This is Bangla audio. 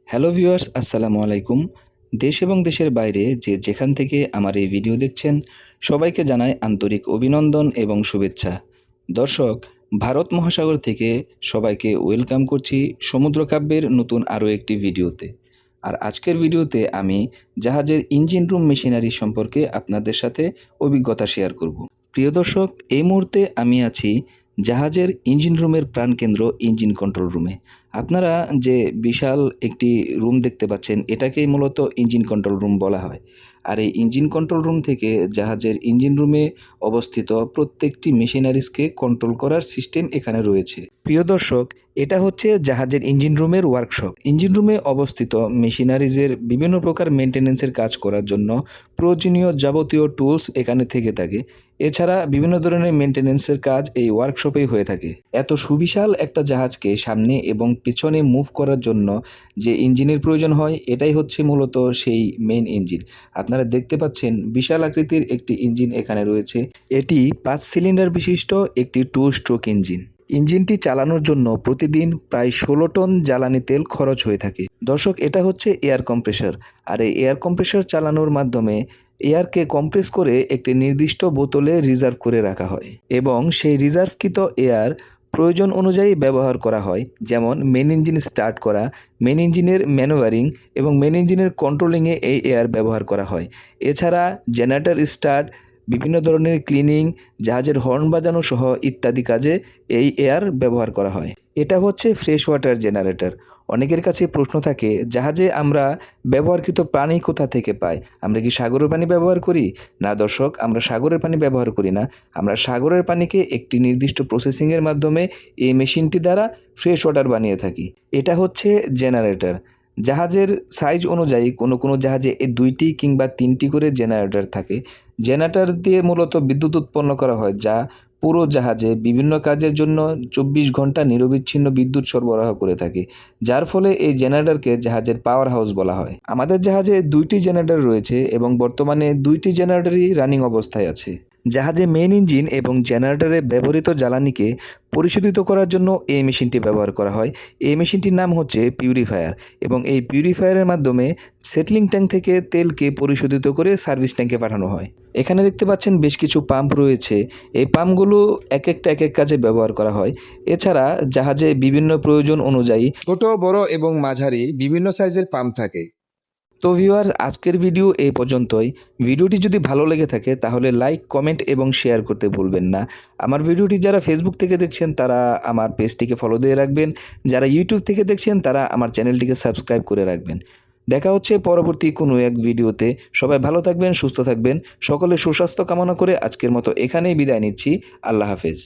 হ্যালো ভিউয়ার্স, আসসালামু আলাইকুম। দেশ এবং দেশের বাইরে যে যেখান থেকে আমার এই ভিডিও দেখছেন, সবাইকে জানাই আন্তরিক অভিনন্দন এবং শুভেচ্ছা। দর্শক, ভারত মহাসাগর থেকে সবাইকে ওয়েলকাম করছি সমুদ্রকাব্যের নতুন আরও একটি ভিডিওতে। আর আজকের ভিডিওতে আমি জাহাজের ইঞ্জিন রুম মেশিনারি সম্পর্কে আপনাদের সাথে অভিজ্ঞতা শেয়ার করব। প্রিয় দর্শক, এই মুহূর্তে আমি আছি জাহাজের ইঞ্জিন রুমের প্রাণকেন্দ্র ইঞ্জিন কন্ট্রোল রুমে। আপনারা যে বিশাল একটি রুম দেখতে পাচ্ছেন, এটাকেই মূলত ইঞ্জিন কন্ট্রোল রুম বলা হয়। আর এই ইঞ্জিন কন্ট্রোল রুম থেকে জাহাজের ইঞ্জিন রুমে অবস্থিত প্রত্যেকটি মেশিনারিজকে কন্ট্রোল করার সিস্টেম এখানে রয়েছে। প্রিয় দর্শক, এটা হচ্ছে জাহাজের ইঞ্জিন রুমের ওয়ার্কশপ। ইঞ্জিন রুমে অবস্থিত মেশিনারিজের বিভিন্ন প্রকার মেনটেন্যান্সের কাজ করার জন্য প্রয়োজনীয় যাবতীয় টুলস এখানে থেকে থাকে। এছাড়া বিভিন্ন ধরনের মেনটেন্যান্সের কাজ এই ওয়ার্কশপেই হয়ে থাকে। এত সুবিশাল একটা জাহাজকে সামনে এবং পিছনে মুভ করার জন্য যে ইঞ্জিনের প্রয়োজন হয়, এটাই হচ্ছে মূলত সেই মেইন ইঞ্জিন। আপনারা দেখতে পাচ্ছেন বিশাল আকৃতির একটি ইঞ্জিন এখানে রয়েছে। এটি 5 সিলিন্ডার বিশিষ্ট একটি 2 স্ট্রোক ইঞ্জিন। ইঞ্জিনটি চালানোর জন্য প্রতিদিন প্রায় 16 টন জ্বালানি তেল খরচ হয়ে থাকে। দর্শক, এটা হচ্ছে এয়ার কম্প্রেসার। আর এই এয়ার কম্প্রেসার চালানোর মাধ্যমে এয়ারকে কম্প্রেস করে একটি নির্দিষ্ট বোতলে রিজার্ভ করে রাখা হয় এবং সেই রিজার্ভকৃত এয়ার প্রয়োজন অনুযায়ী ব্যবহার করা হয়। যেমন মেন ইঞ্জিন স্টার্ট করা, মেন ইঞ্জিনের ম্যানুভারিং এবং মেন ইঞ্জিনের কন্ট্রোলিংয়ে এই এয়ার ব্যবহার করা হয়। এছাড়া জেনারেটর স্টার্ট, বিভিন্ন ধরনের ক্লিনিং, জাহাজের হর্ন বাজানো সহ ইত্যাদি কাজে এই এয়ার ব্যবহার করা হয়। এটা হচ্ছে ফ্রেশ ওয়াটার জেনারেটর। অনেকের কাছে প্রশ্ন থাকে, জাহাজে আমরা ব্যবহারকৃত পানি কোথা থেকে পাই? আমরা কি সাগরের পানি ব্যবহার করি? না দর্শক, আমরা সাগরের পানি ব্যবহার করি না। আমরা সাগরের পানিকে একটি নির্দিষ্ট প্রসেসিংয়ের মাধ্যমে এই মেশিনটি দ্বারা ফ্রেশ ওয়াটার বানিয়ে থাকি। এটা হচ্ছে জেনারেটর। জাহাজের সাইজ অনুযায়ী কোনো কোনো জাহাজে 2টি কিংবা 3টি করে জেনারেটর থাকে। জেনারেটর দিয়ে মূলত বিদ্যুৎ উৎপন্ন করা হয়, যা পুরো জাহাজে বিভিন্ন কাজের জন্য 24 ঘন্টা নিরবিচ্ছিন্ন বিদ্যুৎ সরবরাহ করে থাকে, যার ফলে এই জেনারেটরকে জাহাজের পাওয়ার হাউস বলা হয়। আমাদের জাহাজে 2টি জেনারেটর রয়েছে এবং বর্তমানে 2টি জেনারেটরই রানিং অবস্থায় আছে। জাহাজে মেইন ইঞ্জিন এবং জেনারেটরে ব্যবহৃত জ্বালানিকে পরিশোধিত করার জন্য এই মেশিনটি ব্যবহার করা হয়। এই মেশিনটির নাম হচ্ছে পিউরিফায়ার এবং এই পিউরিফায়ারের মাধ্যমে সেটলিং ট্যাঙ্ক থেকে তেলকে পরিশোধিত করে সার্ভিস ট্যাঙ্কে পাঠানো হয়। এখানে দেখতে পাচ্ছেন বেশ কিছু পাম্প রয়েছে। এই পাম্পগুলো এক এক কাজে ব্যবহার করা হয়। এছাড়া জাহাজে বিভিন্ন প্রয়োজন অনুযায়ী ছোট, বড় এবং মাঝারি বিভিন্ন সাইজের পাম্প থাকে। তো ভিউয়ার, আজকের ভিডিও এই পর্যন্তই। ভিডিওটি যদি ভালো লেগে থাকে তাহলে লাইক, কমেন্ট এবং শেয়ার করতে ভুলবেন না। আমার ভিডিওটি যারা ফেসবুক থেকে দেখছেন তারা আমার পেজটিকে ফলো দিয়ে রাখবেন। যারা ইউটিউব থেকে দেখছেন তারা আমার চ্যানেলটিকে সাবস্ক্রাইব করে রাখবেন। দেখা হচ্ছে পরবর্তী কোনো এক ভিডিওতে। সবাই ভালো থাকবেন, সুস্থ থাকবেন। সকলের সুস্বাস্থ্য কামনা করে আজকের মতো এখানেই বিদায় নিচ্ছি। আল্লাহ হাফেজ।